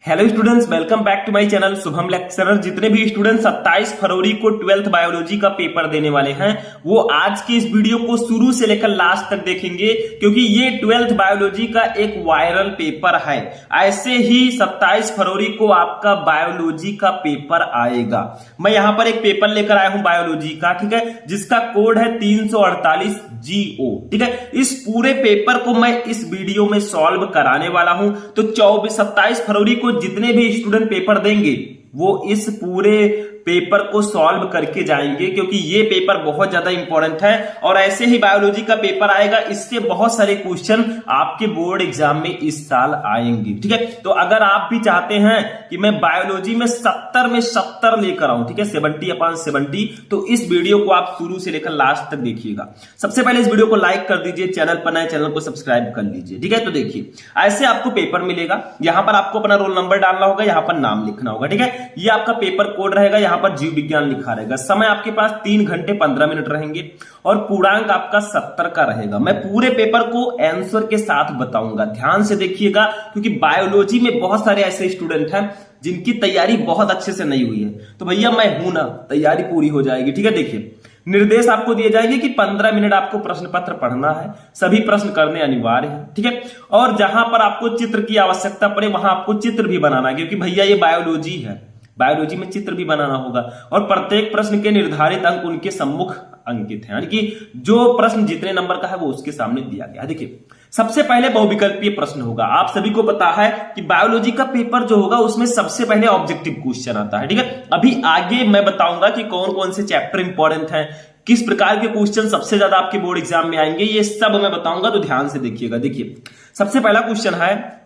Hello students, welcome back to my channel Shubham lecturer. जितने भी student 27 फरवरी को 12th बायोलॉजी का पेपर देने वाले हैं वो आज के इस वीडियो को शुरू से लेकर लास्ट तक देखेंगे, क्योंकि ये 12th बायोलॉजी का एक वायरल पेपर है। ऐसे ही 27 फरवरी को आपका बायोलॉजी का पेपर आएगा। मैं यहां पर एक पेपर लेकर आया हूं बायोलॉजी का, ठीक है, जिसका कोड है 348 GO। ठीक है, इस पूरे पेपर को मैं इस वीडियो में सॉल्व कराने वाला हूं। तो 27 फरवरी को जितने भी स्टूडेंट पेपर देंगे वो इस पूरे पेपर को सॉल्व करके जाएंगे, क्योंकि ये पेपर बहुत ज्यादा इंपॉर्टेंट है। और ऐसे ही बायोलॉजी का पेपर आएगा, इससे बहुत सारे क्वेश्चन आपके बोर्ड एग्जाम में इस साल आएंगे। ठीक है, तो अगर आप भी चाहते हैं कि मैं बायोलॉजी में 70 में 70 लेकर आऊं, ठीक है, 70/70, तो इस वीडियो को आप शुरू से लेकर लास्ट तक देखिएगा। सबसे पहले इस वीडियो को लाइक कर दीजिए, चैनल पर नए चैनल को सब्सक्राइब कर लीजिए। ठीक है, तो देखिए ऐसे आपको पेपर मिलेगा। यहां पर आपको अपना रोल नंबर डालना होगा, यहां पर नाम लिखना होगा। ठीक है, ये आपका पेपर कोड रहेगा, यहां पर जीव विज्ञान लिखा रहेगा। समय आपके पास 3 घंटे 15 मिनट रहेंगे और पूर्णांक आपका 70 का रहेगा। मैं पूरे पेपर को आंसर के साथ बताऊंगा, ध्यान से देखिएगा, क्योंकि बायोलॉजी में बहुत सारे ऐसे स्टूडेंट हैं जिनकी तैयारी बहुत अच्छे से नहीं हुई है। तो भैया मैं हूं ना, तैयारी पूरी हो जाएगी। ठीक है, देखिए निर्देश आपको दिए जाएंगे कि 15 मिनट आपको प्रश्न पत्र पढ़ना है, सभी प्रश्न करने अनिवार्य है। ठीक है, और जहां पर आपको चित्र की आवश्यकता पड़े वहां आपको चित्र भी बनाना है, क्योंकि भैया ये बायोलॉजी है, बायोलॉजी में चित्र भी बनाना होगा। और प्रत्येक प्रश्न के निर्धारित अंक उनके सम्मुख अंकित हैं, यानी कि जो प्रश्न जितने नंबर का है वो उसके सामने दिया गया है। देखिए सबसे पहले बहुविकल्पीय प्रश्न होगा। आप सभी को पता है कि बायोलॉजी का पेपर जो होगा उसमें सबसे पहले ऑब्जेक्टिव क्वेश्चन आता है। ठीक है, अभी आगे मैं बताऊंगा कि कौन कौन से चैप्टर इंपॉर्टेंट हैं, किस प्रकार के क्वेश्चन सबसे ज्यादा आपके बोर्ड एग्जाम में आएंगे, ये सब मैं बताऊंगा, तो ध्यान से देखिएगा। देखिए सबसे पहला क्वेश्चन है,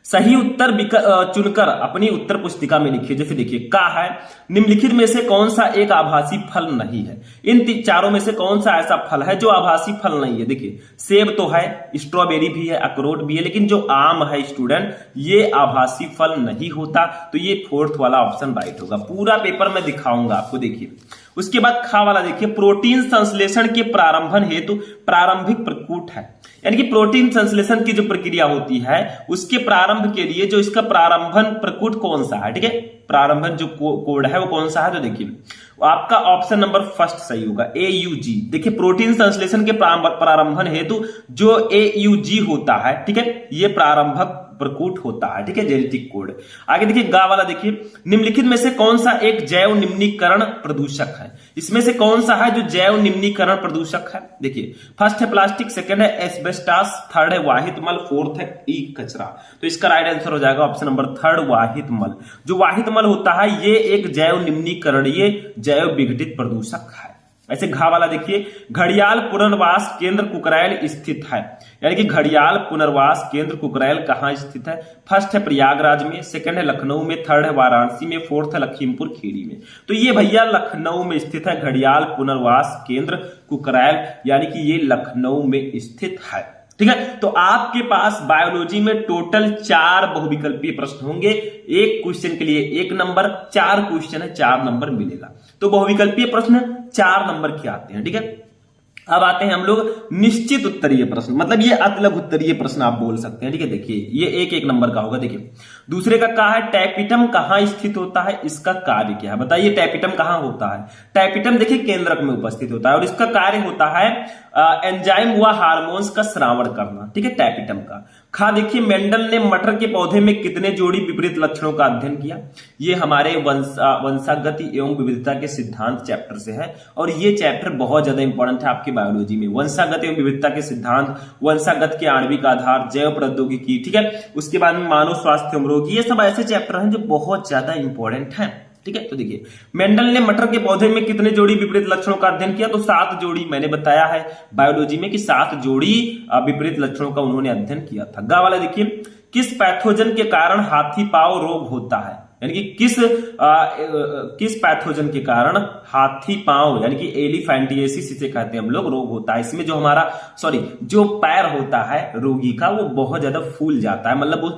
सही उत्तर चुनकर अपनी उत्तर पुस्तिका में लिखिए। जैसे देखिए का है, निम्नलिखित में से कौन सा एक आभासी फल नहीं है। इन चारों में से कौन सा ऐसा फल है जो आभासी फल नहीं है। देखिए सेब तो है, स्ट्रॉबेरी भी है, अखरोट भी है, लेकिन जो आम है स्टूडेंट ये आभासी फल नहीं होता। तो ये 4th वाला ऑप्शन राइट होगा। पूरा पेपर मैं दिखाऊंगा आपको। देखिए उसके बाद खा वाला देखिए, प्रोटीन संश्लेषण के प्रारंभन हेतु प्रारंभिक प्रकूट है, यानी कि प्रोटीन संश्लेषण की जो प्रक्रिया होती है उसके प्रारंभ के लिए जो इसका प्रारंभन प्रकूट कौन सा है। ठीक है, प्रारंभन जो कोड है वो कौन सा है, तो देखिए आपका ऑप्शन नंबर फर्स्ट सही होगा, AUG। देखिए प्रोटीन संश्लेषण के प्रारंभन हेतु जो AUG होता है, ठीक है, ये प्रारंभक प्रकूट होता है। ठीक है, जेनेटिक कोड। आगे देखिए गा वाला, देखिए निम्नलिखित में से कौन सा एक जैव निम्नीकरण प्रदूषक है। इसमें से कौन सा है जो जैव निम्नीकरण प्रदूषक है। देखिए फर्स्ट है प्लास्टिक, सेकंड है एस्बेस्टास, थर्ड है वाहित मल, फोर्थ है ई कचरा। तो इसका राइट आंसर हो जाएगा ऑप्शन नंबर 3 वाहित मल। जो वाहित मल होता है ये एक जैव निम्नीकरणीय जैव विघटित प्रदूषक है। ऐसे घा वाला देखिए, घड़ियाल पुनर्वास केंद्र कुकरैल स्थित है, यानी कि घड़ियाल पुनर्वास केंद्र कुकरैल कहां स्थित है। फर्स्ट है प्रयागराज में, सेकंड है लखनऊ में, थर्ड है वाराणसी में, फोर्थ है लखीमपुर खीरी में। तो ये भैया लखनऊ में स्थित है, घड़ियाल पुनर्वास केंद्र कुकरैल, यानी कि ये लखनऊ में स्थित है। ठीक है, तो आपके पास बायोलॉजी में टोटल 4 बहुविकल्पीय प्रश्न होंगे। एक क्वेश्चन के लिए 1 नंबर, 4 क्वेश्चन है 4 नंबर मिलेगा। तो बहुविकल्पीय प्रश्न 4 नंबर के आते हैं। ठीक है, अब आते हैं हम लोग निश्चित उत्तरीय प्रश्न, मतलब ये अतिलघु उत्तरीय प्रश्न आप बोल सकते हैं। ठीक है, देखिए ये 1 नंबर का होगा। देखिए दूसरे का क्या है, टैपिटम कहां स्थित होता है, इसका कार्य क्या है। बताइए टैपिटम कहां होता है। टैपिटम देखिए केंद्रक में उपस्थित होता है और इसका कार्य होता है एंजाइम व हार्मोन्स का श्रावण करना। ठीक है, टैपिटम का। खा देखिए, मेंडल ने मटर के पौधे में कितने जोड़ी विपरीत लक्षणों का अध्ययन किया। ये हमारे वंशागति एवं विविधता के सिद्धांत चैप्टर से है और ये चैप्टर बहुत ज्यादा इंपॉर्टेंट है आपकी बायोलॉजी में। वंशागत एवं विविधता के सिद्धांत, वंशागत के आणविक आधार, जैव प्रौद्योगिकी, ठीक है, उसके बाद में मानव स्वास्थ्य एवं रोग, ये सब ऐसे चैप्टर हैं जो बहुत ज्यादा इंपॉर्टेंट हैं। ठीक है, तो देखिए मेंडल ने मटर के पौधे में कितने जोड़ी विपरीत लक्षणों का अध्ययन किया, तो 7 जोड़ी। मैंने बताया है बायोलॉजी में कि 7 जोड़ी विपरीत लक्षणों का उन्होंने अध्ययन किया था। गा वाला देखिए, किस पैथोजन के कारण हाथी पांव रोग होता है, यानी कि किस पैथोजन के कारण हाथी पांव यानी कि एलिफेंटिएसिस इसे कहते हैं हम लोग, रोग होता है। इसमें जो हमारा जो पैर होता है रोगी का वो बहुत ज्यादा फूल जाता है, मतलब वो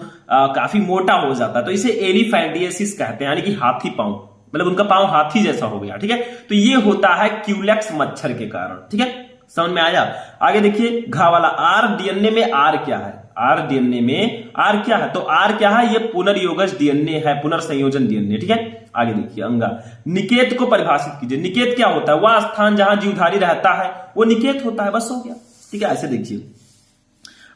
काफी मोटा हो जाता है, तो इसे एलिफेंटिएसिस कहते हैं, यानी कि हाथी पांव, मतलब उनका पांव हाथी जैसा हो गया। ठीक है, तो ये होता है क्यूलेक्स मच्छर के कारण। ठीक है, समझ में आया। आगे देखिए घा वाला, आर डीएनए में आर क्या है। आर डीएनए में आर क्या है, तो आर क्या है, ये पुनर्योगज डीएनए है, पुनर्संयोजन डीएनए। ठीक है, आगे देखिए अंगा, निकेत को परिभाषित कीजिए। निकेत क्या होता है, वह स्थान जहां जीवधारी रहता है वो निकेत होता है, बस हो गया। ठीक है, ऐसे देखिए।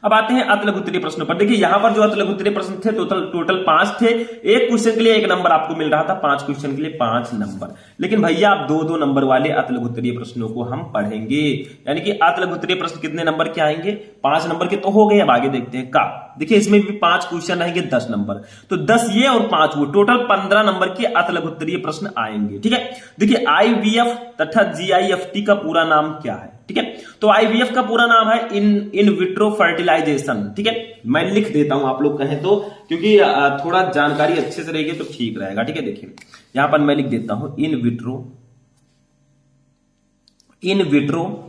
अब आते हैं अति लघु उत्तरीय प्रश्नों पर। देखिए यहां पर जो अति लघु उत्तरीय प्रश्न थे टोटल 5 थे। एक क्वेश्चन के लिए 1 नंबर आपको मिल रहा था, 5 क्वेश्चन के लिए 5 नंबर। लेकिन भैया आप 2-2 नंबर वाले अति लघु उत्तरीय प्रश्नों को हम पढ़ेंगे, यानी कि अति लघु उत्तरीय प्रश्न कितने नंबर के आएंगे, 5 नंबर के तो हो गए। अब आगे देखते हैं का, देखिए इसमें भी 5 क्वेश्चन रहेंगे, 10 नंबर, तो 10 ये और 5 वो, टोटल 15 नंबर के अति लघु उत्तरीय प्रश्न आएंगे। ठीक है, देखिए आईवीएफ तथा जीआईएफटी का पूरा नाम क्या है। ठीक है, तो आईवीएफ का पूरा नाम है इन विट्रो फर्टिलाइजेशन। ठीक है, मैं लिख देता हूं आप लोग कहें तो, क्योंकि थोड़ा जानकारी अच्छे से रहेगी तो ठीक रहेगा। ठीक है, देखिए यहां पर मैं लिख देता हूं इन विट्रो,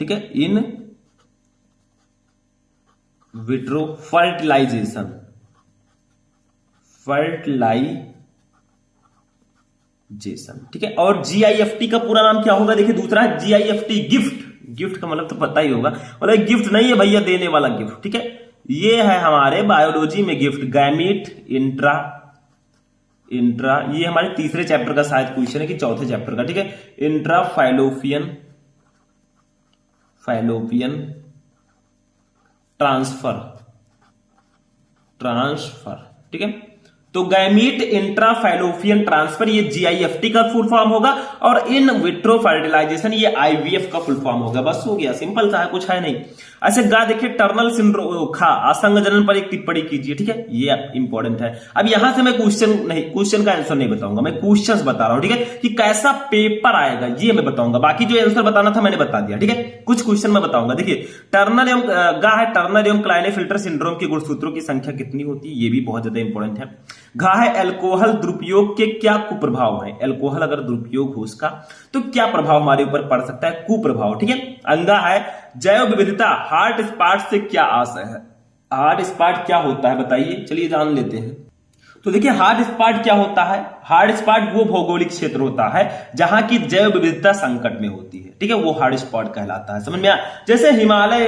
ठीक है, इन विट्रो फर्टिलाइजेशन, ठीक है। और जीआईएफटी का पूरा नाम क्या होगा, देखिए दूसरा है जीआईएफटी गिफ्ट। गिफ्ट का मतलब तो पता ही होगा, मतलब गिफ्ट नहीं है भैया, देने वाला गिफ्ट। ठीक है, ये है हमारे बायोलॉजी में गिफ्ट, गैमीट इंट्रा, ये हमारे तीसरे चैप्टर का शायद क्वेश्चन है कि चौथे चैप्टर का। ठीक है, इंट्रा फाइलोपियन ट्रांसफर। ठीक है, तो गैमीट इंट्रा फाइलोपियन ट्रांसफर ये जीआईएफटी का फुल फॉर्म होगा, और इन विट्रो फर्टिलाइजेशन ये आईवीएफ का फुल फॉर्म होगा। बस हो गया, सिंपल सा है, कुछ है नहीं। ऐसे गा देखिए टर्नल सिंड्रोम, खा असंग जनन पर एक टिप्पणी कीजिए। ठीक है, ये इंपॉर्टेंट है। अब यहां से मैं क्वेश्चन का आंसर नहीं बताऊंगा, मैं क्वेश्चंस बता रहा हूं। ठीक है, कि कैसा पेपर आएगा ये मैं बताऊंगा, बाकी जो आंसर बताना था मैंने बता दिया। ठीक है, कुछ क्वेश्चन मैं बताऊंगा। देखिए टर्नल एवं गा है टर्नल एवं क्लाइनेफिल्टर सिंड्रोम के गुणसूत्रों की संख्या कितनी होती है, ये भी बहुत ज्यादा इंपॉर्टेंट है। घा है अल्कोहल दुरुपयोग के क्या कुप्रभाव है, अल्कोहल अगर दुरुपयोग हो उसका तो क्या प्रभाव हमारे ऊपर पड़ सकता है, कुप्रभाव। ठीक है, अंगा है जैव विविधता, हार्ट स्पॉट से क्या आशय है, हार्ट स्पॉट क्या होता है बताइए, चलिए जान लेते हैं। तो देखिए हार्ट स्पॉट क्या होता है, हार्ट स्पॉट वो भौगोलिक क्षेत्र होता है जहां की जैव विविधता संकट में होती है। ठीक है, वो हार्ट स्पॉट कहलाता है, समझ में आया। जैसे हिमालय,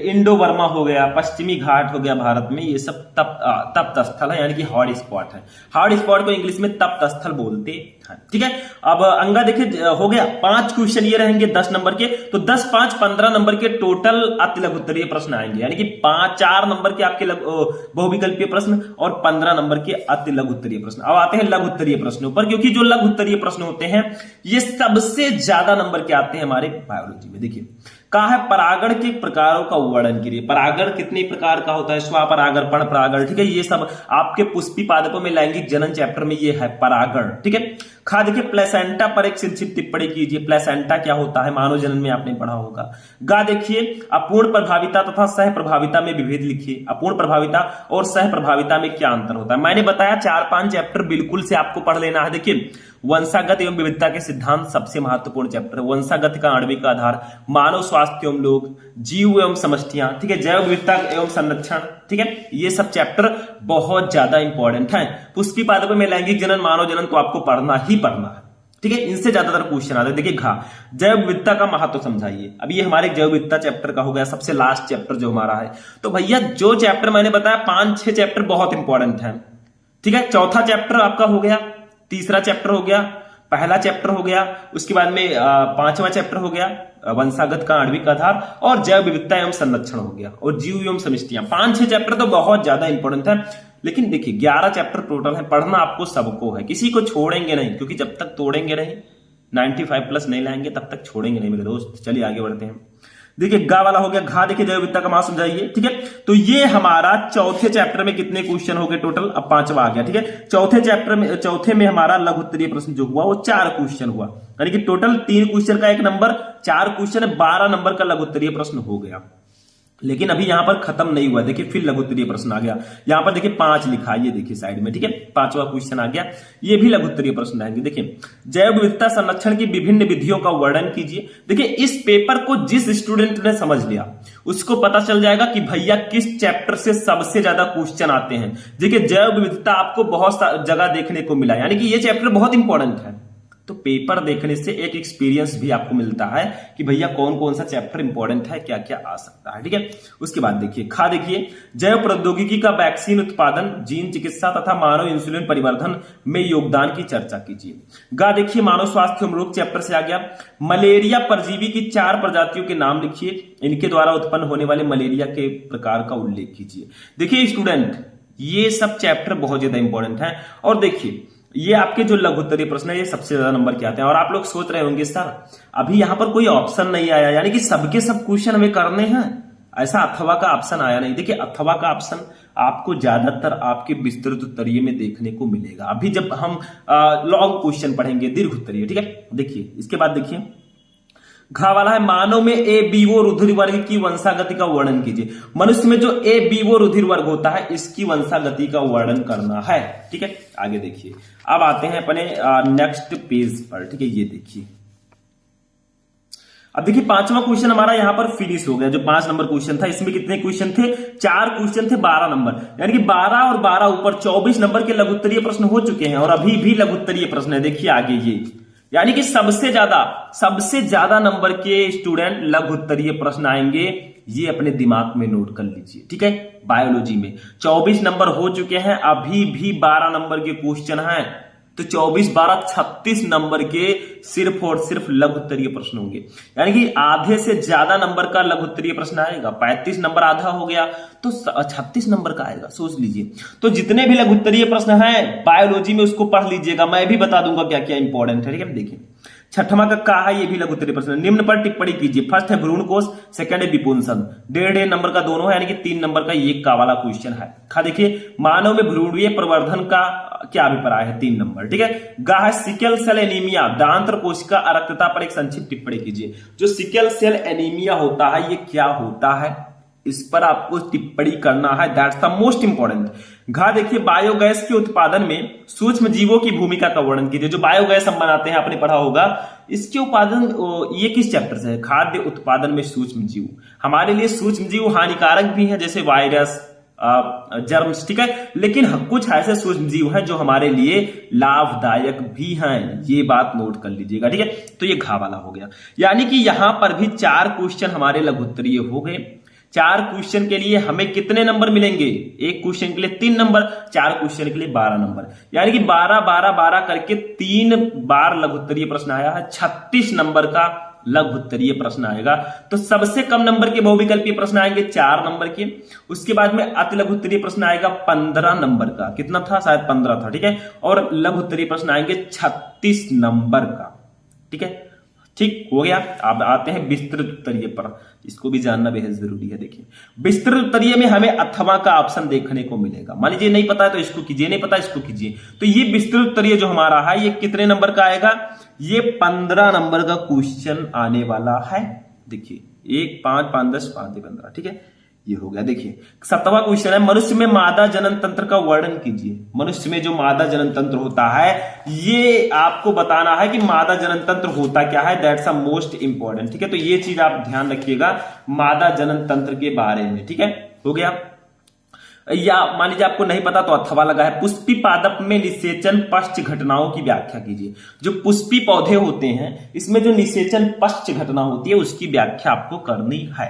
इंडो बर्मा हो गया, पश्चिमी घाट हो गया भारत में, ये सब तप्त स्थल है, यानी कि हॉट स्पॉट है। हॉट स्पॉट को इंग्लिश में तप्त स्थल बोलते हैं। ठीक है, अब अंगा देखिए हो गया, 5 क्वेश्चन ये रहेंगे 10 नंबर के, तो 10, 5, 15 नंबर के टोटल अति लघु उत्तरीय प्रश्न आएंगे, यानी कि 4 नंबर के आपके बहुविकल्पीय प्रश्न और 15 नंबर के अति लघु उत्तरीय प्रश्न। अब आते हैं लघु उत्तरीय प्रश्नों पर, क्योंकि जो लघु उत्तरीय प्रश्न होते हैं ये सबसे ज्यादा नंबर के आते हैं हमारे बायोलॉजी में। देखिए कहा है परागण के प्रकारों का वर्णन कीजिए। परागण कितने प्रकार का होता है, स्वपरागण, पण परागण। ठीक है, ये सब आपके पुष्पी पादपों में लैंगिक जनन चैप्टर में ये है परागण। ठीक है, खा देखिए प्लेसेंटा पर एक संक्षिप्त टिप्पणी कीजिए। प्लेसेंटा क्या होता है, मानव जनन में आपने पढ़ा होगा। गा देखिए अपूर्ण प्रभाविता तथा सह प्रभाविता में विभेद लिखिए। अपूर्ण प्रभाविता और सह प्रभाविता में क्या अंतर होता है, मैंने बताया 4-5 चैप्टर बिल्कुल से आपको पढ़ लेना है। देखिए वंशागत एवं विविधता के सिद्धांत सबसे महत्वपूर्ण चैप्टर है। वंशागत का आणविक आधार, मानव स्वास्थ्य एवं लोग, जीव एवं समष्टियां, ठीक है, जैव विविधता एवं संरक्षण। ठीक है, ये सब चैप्टर बहुत ज्यादा इंपॉर्टेंट है। पुष्पी पादपों में लैंगिक जनन, मानव जनन तो आपको पढ़ना ही पढ़ना है। ठीक है, इनसे ज्यादातर क्वेश्चन आते हैं। देखिए घा जैव विविधता का महत्व समझाइए। अब ये हमारे जैव विविधता चैप्टर का हो गया, सबसे लास्ट चैप्टर जो हमारा है। तो भैया जो चैप्टर मैंने बताया 5-6 चैप्टर बहुत इंपॉर्टेंट है। ठीक है, चौथा चैप्टर आपका हो गया, तीसरा चैप्टर हो गया, पहला चैप्टर हो गया, उसके बाद में 5वां चैप्टर हो गया वंशागत का आणविक आधार, और जैव विविधता एवं संरक्षण हो गया, और जीव एवं समष्टियां। 5-6 चैप्टर तो बहुत ज्यादा इंपॉर्टेंट है। लेकिन देखिए 11 चैप्टर टोटल है, पढ़ना आपको सबको है, किसी को छोड़ेंगे नहीं, क्योंकि जब तक तोड़ेंगे नहीं 95+ नहीं लाएंगे तब तक छोड़ेंगे नहीं मेरे दोस्त। चलिए आगे बढ़ते हैं। देखिए गा वाला हो गया, घा देखिए जैव विविधता का महत्व समझाइए। ठीक है, तो ये हमारा चौथे चैप्टर में कितने क्वेश्चन हो गए टोटल, अब 5वां आ गया। ठीक है, चौथे में हमारा लघु उत्तरीय प्रश्न जो हुआ वो 4 क्वेश्चन हुआ, यानी कि टोटल 3 क्वेश्चन का 1 नंबर, 4 क्वेश्चन 12 नंबर का लघु उत्तरीय प्रश्न हो गया। लेकिन अभी यहां पर खत्म नहीं हुआ, देखिए फिर लघु उत्तरीय प्रश्न आ गया। यहां पर देखिए 5 लिखा है, ये देखिए साइड में। ठीक है, 5वां क्वेश्चन आ गया, ये भी लघु उत्तरीय प्रश्न आएंगे। देखिए जैव विविधता संरक्षण की विभिन्न विधियों का वर्णन कीजिए। देखिए इस पेपर को जिस स्टूडेंट ने समझ लिया उसको पता चल जाएगा कि भैया किस चैप्टर से सबसे ज्यादा क्वेश्चन आते हैं। देखिए जैव विविधता आपको बहुत जगह देखने को मिला, यानी कि ये चैप्टर बहुत इंपॉर्टेंट है। तो पेपर देखने से एक एक्सपीरियंस भी आपको मिलता है कि भैया कौन कौन सा चैप्टर इंपॉर्टेंट है, क्या क्या आ सकता है। ठीक है, उसके बाद देखिए खा देखिए जैव प्रौद्योगिकी का वैक्सीन उत्पादन, जीन चिकित्सा तथा मानव इंसुलिन परिवर्धन में योगदान की चर्चा कीजिए। गा देखिए मानव स्वास्थ्य एवं रोग चैप्टर से आ गया। मलेरिया परजीवी की 4 प्रजातियों के नाम लिखिए, इनके द्वारा उत्पन्न होने वाले मलेरिया के प्रकार का उल्लेख कीजिए। देखिए स्टूडेंट, ये सब चैप्टर बहुत ज्यादा इंपॉर्टेंट है। और देखिए ये आपके जो लघु उत्तरीय प्रश्न है ये सबसे ज्यादा नंबर के आते हैं। और आप लोग सोच रहे होंगे सर अभी यहां पर कोई ऑप्शन नहीं आया, यानी कि सबके सब क्वेश्चन हमें करने हैं, ऐसा अथवा का ऑप्शन आया नहीं। देखिए अथवा का ऑप्शन आपको ज्यादातर आपके विस्तृत उत्तरीय में देखने को मिलेगा, अभी जब हम लॉन्ग क्वेश्चन पढ़ेंगे, दीर्घ उत्तरीय। ठीक है, देखिए इसके बाद देखिए घा वाला है मानव में ए बीवो रुधिर वर्ग की वंशागति का वर्णन कीजिए। मनुष्य में जो ए बीवो रुधिर वर्ग होता है इसकी वंशागति का वर्णन करना है। ठीक है, आगे देखिए अब आते हैं अपने नेक्स्ट पेज पर। ठीक है, ये देखिए अब देखिए 5वां क्वेश्चन हमारा यहां पर फिनिश हो गया। जो 5 नंबर क्वेश्चन था इसमें कितने क्वेश्चन थे, 4 क्वेश्चन थे, 12 नंबर, यानी कि 12 और 12 ऊपर 24 नंबर के लघु उत्तरीय प्रश्न हो चुके हैं। और अभी भी लघु उत्तरीय प्रश्न है, देखिए आगे ये, यानी कि सबसे ज्यादा नंबर के स्टूडेंट लघु उत्तरीय प्रश्न आएंगे, ये अपने दिमाग में नोट कर लीजिए। ठीक है, बायोलॉजी में 24 नंबर हो चुके हैं, अभी भी 12 नंबर के क्वेश्चन हैं, तो 24 12 36 नंबर के सिर्फ और सिर्फ लघु उत्तरीय प्रश्न होंगे, यानी कि आधे से ज्यादा नंबर का लघु उत्तरीय प्रश्न आएगा। 35 नंबर आधा हो गया तो 36 नंबर का आएगा, सोच लीजिए। तो जितने भी लघु उत्तरीय प्रश्न हैं बायोलॉजी में उसको पढ़ लीजिएगा, मैं भी बता दूंगा क्या क्या इंपॉर्टेंट है। ठीक है, देखिए 6वां का है, ये भी लघु उत्तरीय प्रश्न। निम्न पर टिप्पणी कीजिए। फर्स्ट है भ्रूण कोश, सेकंड है विपुंसन। 1.5 नंबर का दोनों है, यानी कि 3 नंबर का ये का वाला क्वेश्चन है। खा देखिए मानव में भ्रूणीय प्रवर्धन का क्या अभिप्राय है, 3 नंबर। ठीक है, गा है सिकल सेल एनीमिया, दांत्र कोशिका अरक्तता पर एक संक्षिप्त टिप्पणी कीजिए। जो सिकल सेल एनीमिया होता है ये क्या होता है, इस पर आपको टिप्पणी करना है, दैट्स द मोस्ट इंपॉर्टेंट। घा देखिए बायोगैस के उत्पादन में सूक्ष्म जीवों की भूमिका का वर्णन कीजिए। जो बायोगैस हम बनाते हैं आपने पढ़ा होगा, इसके उत्पादन ये किस चैप्टर से है, खाद्य उत्पादन में सूक्ष्म जीव। हमारे लिए सूक्ष्म जीव हानिकारक भी हैं, जैसे वायरस, जर्म्स। ठीक है, लेकिन कुछ ऐसे सूक्ष्म जीव हैं जो हमारे लिए लाभदायक भी हैं, ये बात नोट कर लीजिएगा। ठीक है, तो ये घा वाला हो गया, यानी कि यहां पर भी 4 क्वेश्चन हमारे लघु उत्तरीय हो गए। 4 क्वेश्चन के लिए हमें कितने नंबर मिलेंगे, एक क्वेश्चन के लिए 3 नंबर, 4 क्वेश्चन के लिए 12 नंबर, यानी कि 12 12 12 करके 3 बार लघु उत्तरीय प्रश्न आया है। 36 नंबर का लघु उत्तरीय प्रश्न आएगा। तो सबसे कम नंबर के बहुविकल्पीय प्रश्न आएंगे 4 नंबर के, उसके बाद में अति लघु उत्तरीय प्रश्न आएगा 15 नंबर का, कितना था, शायद 15 था। ठीक है, और लघु उत्तरीय प्रश्न आएंगे 36 नंबर का। ठीक है, ठीक हो गया। अब आते हैं विस्तृत उत्तरीय पर, इसको भी जानना बेहद जरूरी है। देखिए विस्तृत उत्तरीय में हमें अथवा का ऑप्शन देखने को मिलेगा। मान लीजिए नहीं पता है तो इसको कीजिए, नहीं पता इसको कीजिए। तो ये विस्तृत उत्तरीय जो हमारा है ये कितने नंबर का आएगा, ये 15 नंबर का क्वेश्चन आने वाला है। देखिए 1 5 5 10 5 15। ठीक है, ये हो गया। देखिए 7वां क्वेश्चन है मनुष्य में मादा जनन तंत्र का वर्णन कीजिए। मनुष्य में जो मादा जनन तंत्र होता है ये आपको बताना है कि मादा जनन तंत्र होता क्या है, दैट्स अ मोस्ट इंपॉर्टेंट। ठीक है, तो ये चीज आप ध्यान रखिएगा मादा जनन तंत्र के बारे में। ठीक है, हो गया। या मान लीजिए आपको नहीं पता तो अथवा लगा है पुष्पी पादप में निषेचन पश्च घटनाओं की व्याख्या कीजिए। जो पुष्पी पौधे होते हैं इसमें जो निषेचन पश्च घटना होती है उसकी व्याख्या आपको करनी है।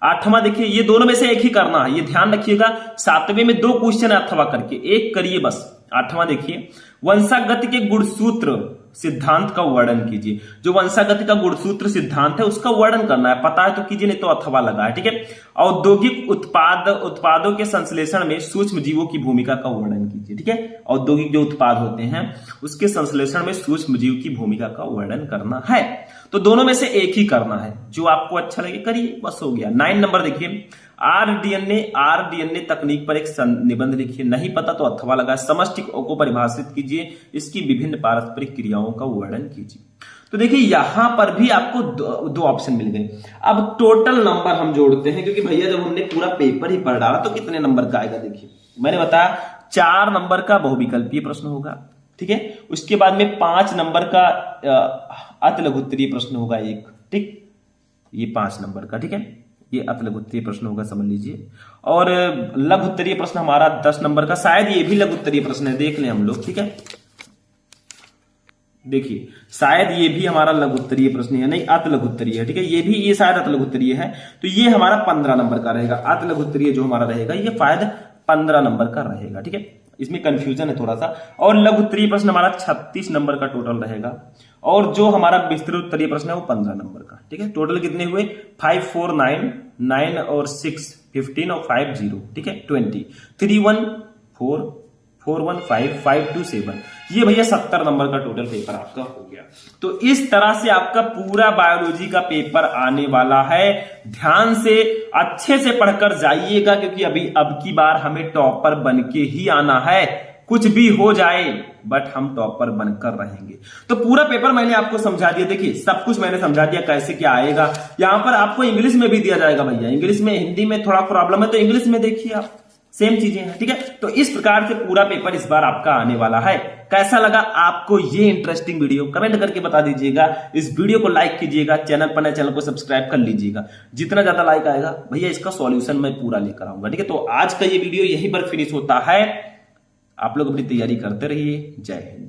8वां देखिए ये दोनों में से एक ही करना है, ये ध्यान रखिएगा। 7वें में 2 क्वेश्चन है अथवा करके, एक करिए बस। 8वां देखिए वंशागति के गुणसूत्र सिद्धांत का वर्णन कीजिए। जो वंशागति का गुणसूत्र सिद्धांत है उसका वर्णन करना है, पता है तो कीजिए, नहीं तो अथवा लगा है। ठीक है, औद्योगिक उत्पादों के संश्लेषण में सूक्ष्म जीवों की भूमिका का वर्णन कीजिए। ठीक है, औद्योगिक जो उत्पाद होते हैं उसके संश्लेषण में सूक्ष्म जीव की भूमिका का वर्णन करना है। तो दोनों में से एक ही करना है, जो आपको अच्छा लगे करिए, बस हो गया। 9 नंबर देखिए आरडीएनए तकनीक पर एक निबंध लिखिए। नहीं पता तो अथवा लगा। समष्टि को परिभाषित कीजिए, इसकी विभिन्न पारस्परिक क्रियाओं का वर्णन कीजिए। तो देखिए यहां पर भी आपको 2 ऑप्शन मिल गए। अब टोटल नंबर हम जोड़ते हैं, क्योंकि भैया जब हमने पूरा पेपर ही पढ़ डाला तो कितने नंबर का आएगा। देखिए मैंने बताया 4 नंबर का बहुविकल्पीय प्रश्न होगा। ठीक है, उसके बाद में 5 नंबर का अति लघु उत्तरीय प्रश्न होगा एक। ठीक, ये 5 नंबर का। ठीक है, ये अति लघु उत्तरीय प्रश्न होगा, समझ लीजिए। और लघु उत्तरीय प्रश्न हमारा 10 नंबर का, शायद ये भी लघु उत्तरीय प्रश्न है, देख लें हम लोग। ठीक है, देखिए शायद ये भी हमारा लघु उत्तरीय प्रश्न है, नहीं अति लघु उत्तरीय है, ठीक है, ये भी, ये शायद अति लघु उत्तरीय है, तो ये हमारा 15 नंबर का रहेगा। अति लघु उत्तरीय जो हमारा रहेगा ये शायद 15 नंबर का रहेगा, ठीक है, इसमें कंफ्यूजन है थोड़ा सा। और लघु उत्तरीय प्रश्न हमारा 36 नंबर का टोटल रहेगा, और जो हमारा विस्तृत उत्तरीय प्रश्न है वो 15 नंबर का, ठीक है। टोटल कितने हुए? 5 4 9 9 और 6 15 और 5 0, ठीक है, 20 3 1 4 4 1 5 5 2 7, ये भैया 70 नंबर का टोटल पेपर आपका हो गया। तो इस तरह से आपका पूरा बायोलॉजी का पेपर आने वाला है। ध्यान से अच्छे से पढ़कर जाइएगा, क्योंकि अब की बार हमें टॉपर बन के ही आना है, कुछ भी हो जाए बट हम टॉपर बनकर रहेंगे। तो पूरा पेपर मैंने आपको समझा दिया, देखिए सब कुछ मैंने समझा दिया कैसे क्या आएगा। यहां पर आपको इंग्लिश में भी दिया जाएगा भैया, इंग्लिश में, हिंदी में थोड़ा प्रॉब्लम है तो इंग्लिश में देखिए आप, सेम चीजें हैं, ठीक है। तो इस प्रकार से पूरा पेपर इस बार आपका आने वाला है। कैसा लगा आपको ये इंटरेस्टिंग वीडियो, कमेंट करके बता दीजिएगा। इस वीडियो को लाइक कीजिएगा, चैनल पर नए चैनल को सब्सक्राइब कर लीजिएगा। जितना ज्यादा लाइक आएगा भैया इसका सॉल्यूशन मैं पूरा लेकर आऊंगा, ठीक है। तो आज का ये वीडियो यहीं पर फिनिश होता है। आप लोग अपनी तैयारी करते रहिए। जय हिंद।